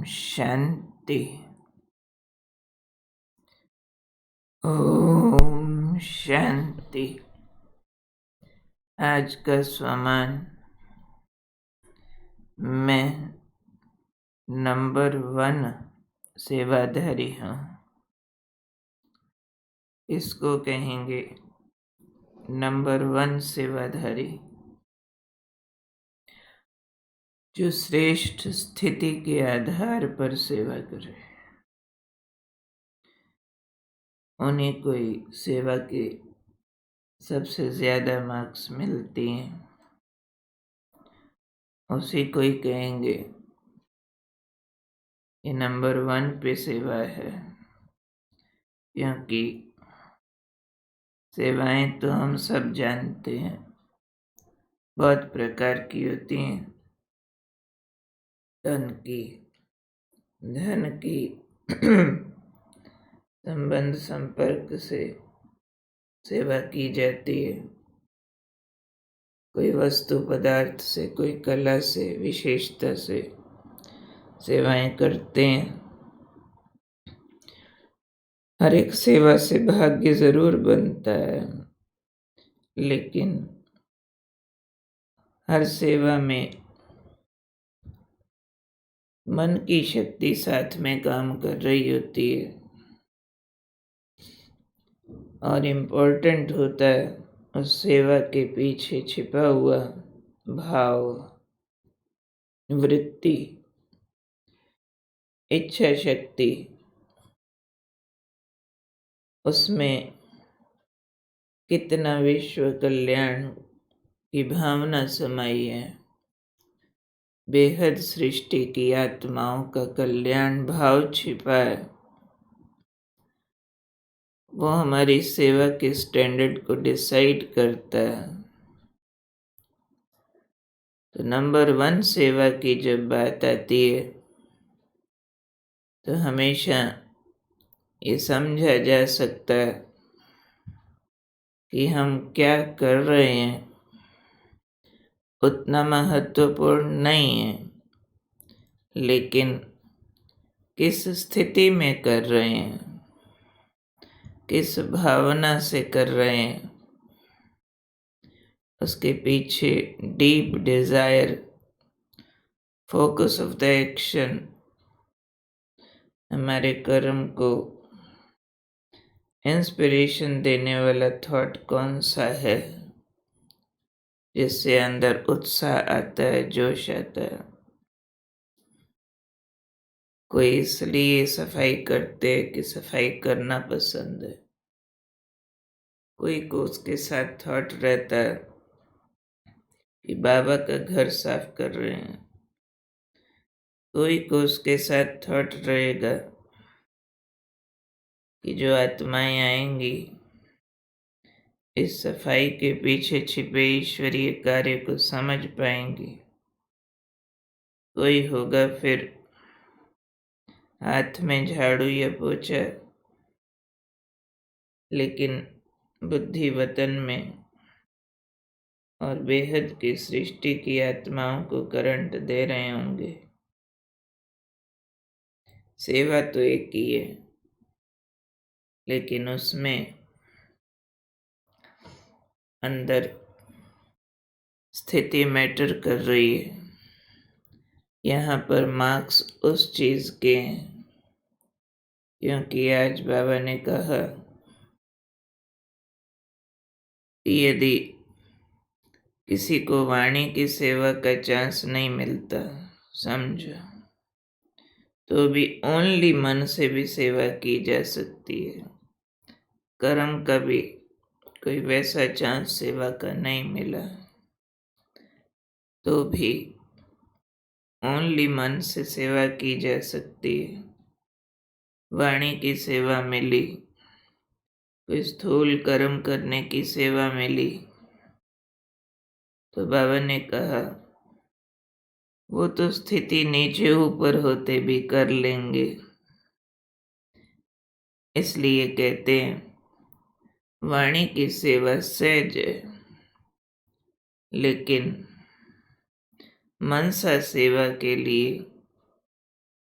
शांति। ओम शांति। आज का स्वमान मैं नंबर 1 सेवाधारी हूँ। इसको कहेंगे नंबर 1 सेवाधारी, जो श्रेष्ठ स्थिति के आधार पर सेवा करे। उन्हें कोई सेवा के सबसे ज्यादा मार्क्स मिलती हैं, उसी को ही कहेंगे ये नंबर 1 पे सेवा है। क्योंकि सेवाएं तो हम सब जानते हैं, बहुत प्रकार की होती हैं। धन की संबंध संपर्क से सेवा की जाती है, कोई वस्तु पदार्थ से, कोई कला से, विशेषता से सेवाएं करते हैं। हर एक सेवा से भाग्य जरूर बनता है, लेकिन हर सेवा में मन की शक्ति साथ में काम कर रही होती है, और इम्पोर्टेंट होता है उस सेवा के पीछे छिपा हुआ भाव, वृत्ति, इच्छा शक्ति। उसमें कितना विश्व कल्याण की भावना समाई है, बेहद सृष्टि की आत्माओं का कल्याण भाव छिपा है। वो हमारी सेवा के स्टैंडर्ड को डिसाइड करता है। तो नंबर 1 सेवा की जब बात आती है तो हमेशा ये समझा जा सकता है कि हम क्या कर रहे हैं उतना महत्वपूर्ण नहीं है, लेकिन किस स्थिति में कर रहे हैं, किस भावना से कर रहे हैं, उसके पीछे deep Dzire, focus of the action, हमारे कर्म को इंस्पिरेशन देने वाला थॉट कौन सा है, जिससे अंदर उत्साह आता है, जोश आता है। कोई इसलिए सफाई करते कि सफाई करना पसंद है, कोई को उसके साथ थॉट रहता है कि बाबा का घर साफ कर रहे हैं, कोई को उसके साथ थॉट रहेगा कि जो आत्माएं आएंगी इस सफाई के पीछे छिपे ईश्वरीय कार्य को समझ पाएंगी। कोई होगा फिर हाथ में झाड़ू या पोछा, लेकिन बुद्धि वतन में और बेहद की सृष्टि की आत्माओं को करंट दे रहे होंगे। सेवा तो एक ही है, लेकिन उसमें अंदर स्थिति मैटर कर रही है। यहाँ पर मार्क्स उस चीज के हैं, क्योंकि आज बाबा ने कहा कि यदि किसी को वाणी की सेवा का चांस नहीं मिलता, समझो, तो भी ओनली मन से भी सेवा की जा सकती है। कर्म का भी कोई वैसा चांस सेवा का नहीं मिला, तो भी ओनली मन से सेवा की जा सकती है। वाणी की सेवा मिली, कोई स्थूल कर्म करने की सेवा मिली, तो बाबा ने कहा वो तो स्थिति नीचे ऊपर होते भी कर लेंगे। इसलिए कहते हैं वाणी की सेवा सहज है, लेकिन मनसा सेवा के लिए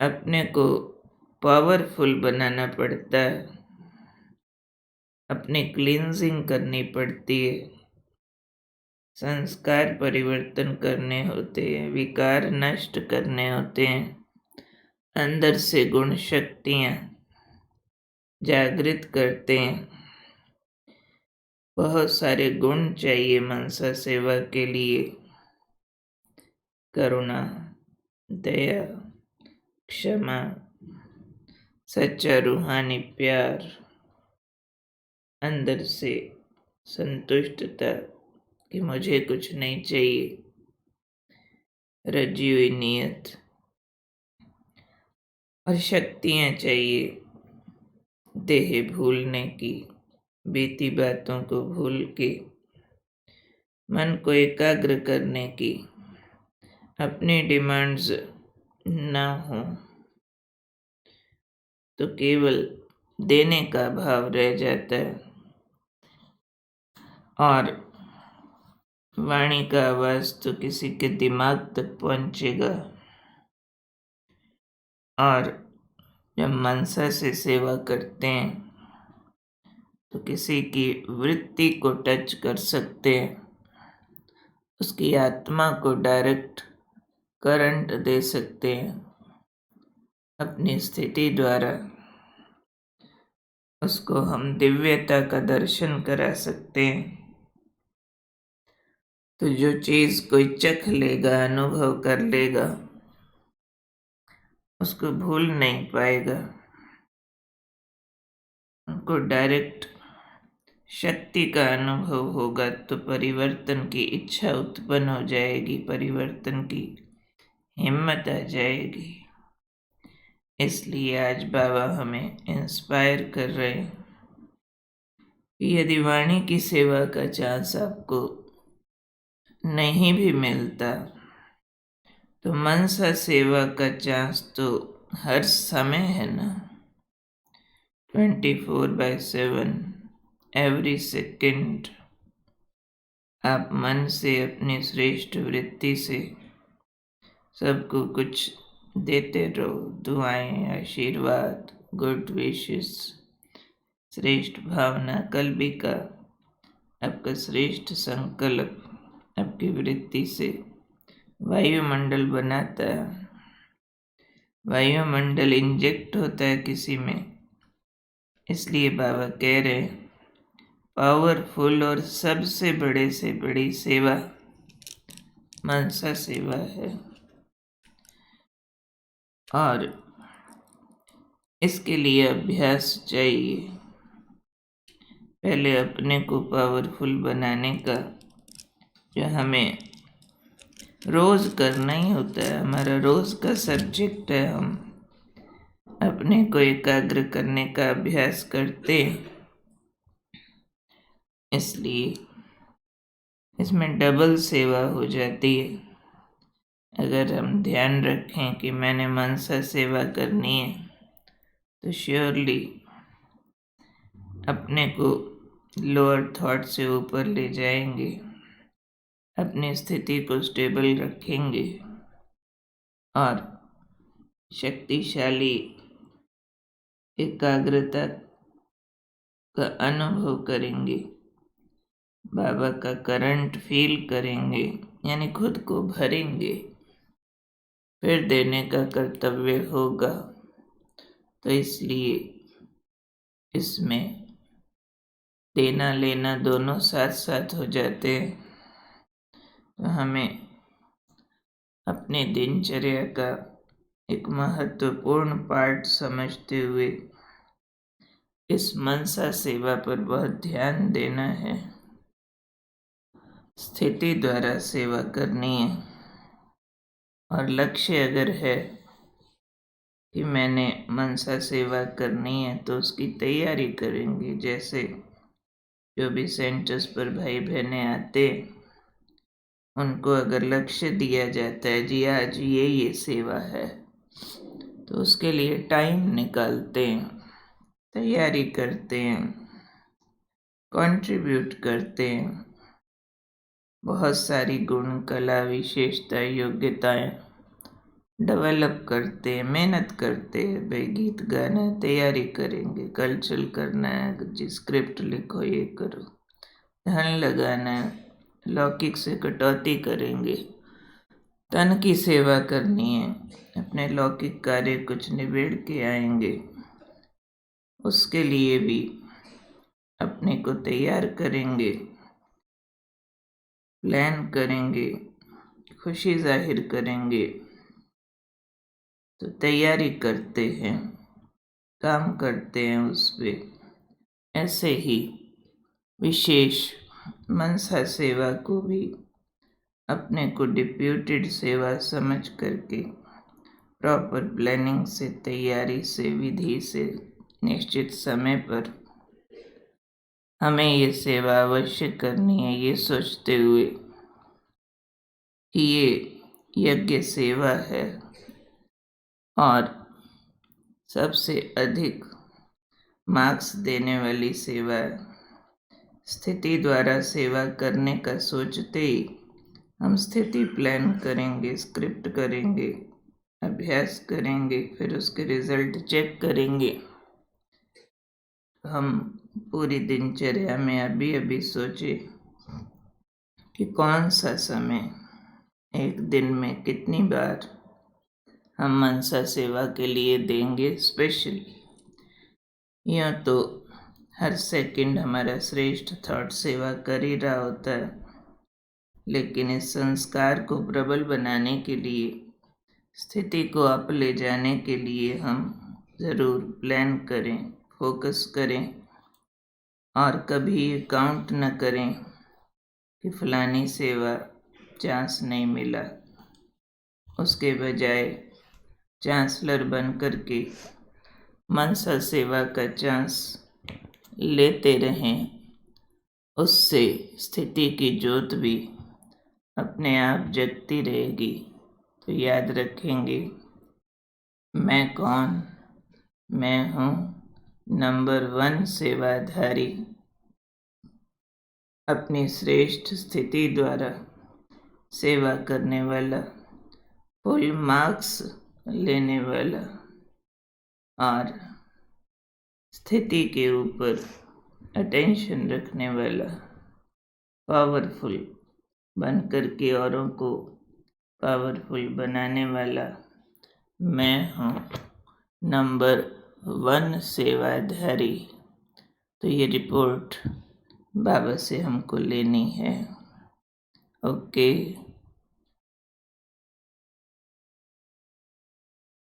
अपने को पावरफुल बनाना पड़ता है, अपनी क्लींजिंग करनी पड़ती है, संस्कार परिवर्तन करने होते हैं, विकार नष्ट करने होते हैं, अंदर से गुण शक्तियाँ जागृत करते हैं। बहुत सारे गुण चाहिए मनसा सेवा के लिए, करुणा, दया, क्षमा, सच्चा रूहानी प्यार, अंदर से संतुष्टता कि मुझे कुछ नहीं चाहिए, रजी हुई नीयत, और शक्तियाँ चाहिए देह भूलने की, बीती बातों को भूल के मन को एकाग्र करने की, अपनी डिमांड्स ना हो तो केवल देने का भाव रह जाता है, और वाणी का आवाज तो किसी के दिमाग तक पहुंचेगा। और जब मनसा से सेवा करते हैं तो किसी की वृत्ति को टच कर सकते हैं, उसकी आत्मा को डायरेक्ट करंट दे सकते हैं, अपनी स्थिति द्वारा उसको हम दिव्यता का दर्शन करा सकते हैं। तो जो चीज कोई चख लेगा, अनुभव कर लेगा, उसको भूल नहीं पाएगा, उनको डायरेक्ट शक्ति का अनुभव होगा तो परिवर्तन की इच्छा उत्पन्न हो जाएगी, परिवर्तन की हिम्मत आ जाएगी। इसलिए आज बाबा हमें इंस्पायर कर रहे हैं कि यदि वाणी की सेवा का चांस आपको नहीं भी मिलता तो मनसा सेवा का चांस तो हर समय है ना, 24/7 एवरी सेकेंड आप मन से अपनी श्रेष्ठ वृत्ति से सबको कुछ देते रहो, दुआएं, आशीर्वाद, गुड विशेस, श्रेष्ठ भावना, कल्बिका, आपका श्रेष्ठ संकल्प आपकी वृत्ति से वायुमंडल बनाता है। वायुमंडल इंजेक्ट होता है किसी में, इसलिए बाबा कह रहे हैं पावरफुल और सबसे बड़े से बड़ी सेवा मनसा सेवा है, और इसके लिए अभ्यास चाहिए। पहले अपने को पावरफुल बनाने का जो हमें रोज करना ही होता है, हमारा रोज का सब्जेक्ट है, हम अपने को एकाग्र करने का अभ्यास करते हैं। इसलिए इसमें डबल सेवा हो जाती है। अगर हम ध्यान रखें कि मैंने मनसा सेवा करनी है तो श्योरली अपने को लोअर थॉट से ऊपर ले जाएंगे, अपनी स्थिति को स्टेबल रखेंगे और शक्तिशाली एकाग्रता का अनुभव करेंगे, बाबा का करंट फील करेंगे, यानी खुद को भरेंगे, फिर देने का कर्तव्य होगा। तो इसलिए इसमें देना लेना दोनों साथ साथ हो जाते हैं। तो हमें अपने दिनचर्या का एक महत्वपूर्ण पार्ट समझते हुए इस मनसा सेवा पर बहुत ध्यान देना है, स्थिति द्वारा सेवा करनी है। और लक्ष्य अगर है कि मैंने मनसा सेवा करनी है तो उसकी तैयारी करेंगे। जैसे जो भी सेंटर्स पर भाई बहनें आते, उनको अगर लक्ष्य दिया जाता है जी आज ये सेवा है, तो उसके लिए टाइम निकालते हैं, तैयारी करते हैं, कंट्रीब्यूट करते हैं, बहुत सारी गुण, कला, विशेषता, योग्यताएं डेवलप करते हैं, मेहनत करते हैं भाई, गीत गाना है, तैयारी करेंगे, कल्चर करना है जी, स्क्रिप्ट लिखो, ये करो, धन लगाना है, लौकिक से कटौती करेंगे, तन की सेवा करनी है, अपने लौकिक कार्य कुछ निबेड़ के आएंगे, उसके लिए भी अपने को तैयार करेंगे, प्लान करेंगे, खुशी जाहिर करेंगे, तो तैयारी करते हैं, काम करते हैं उस पे। ऐसे ही विशेष मनसा सेवा को भी अपने को डिप्यूटेड सेवा समझ करके प्रॉपर प्लानिंग से, तैयारी से, विधि से, निश्चित समय पर हमें ये सेवा अवश्य करनी है, ये सोचते हुए कि ये यज्ञ सेवा है और सबसे अधिक मार्क्स देने वाली सेवा है। स्थिति द्वारा सेवा करने का सोचते ही हम स्थिति प्लान करेंगे, स्क्रिप्ट करेंगे, अभ्यास करेंगे, फिर उसके रिजल्ट चेक करेंगे। हम पूरी दिनचर्या में अभी अभी सोचे कि कौन सा समय, एक दिन में कितनी बार हम मनसा सेवा के लिए देंगे स्पेशली। यह तो हर सेकंड हमारा श्रेष्ठ थॉट सेवा कर ही रहा होता है, लेकिन इस संस्कार को प्रबल बनाने के लिए, स्थिति को अप ले जाने के लिए हम ज़रूर प्लान करें, फोकस करें और कभी ये काउंट न करें कि फलानी सेवा चांस नहीं मिला। उसके बजाय चांसलर बन करके मनसा सेवा का चांस लेते रहें, उससे स्थिति की ज्योत भी अपने आप जगती रहेगी। तो याद रखेंगे, मैं कौन? मैं हूँ नंबर 1 सेवाधारी, अपनी श्रेष्ठ स्थिति द्वारा सेवा करने वाला, फुल मार्क्स लेने वाला और स्थिति के ऊपर अटेंशन रखने वाला, पावरफुल बन करके औरों को पावरफुल बनाने वाला मैं हूँ नंबर 1 सेवाधारी। तो ये रिपोर्ट बाबा से हमको लेनी है। ओके।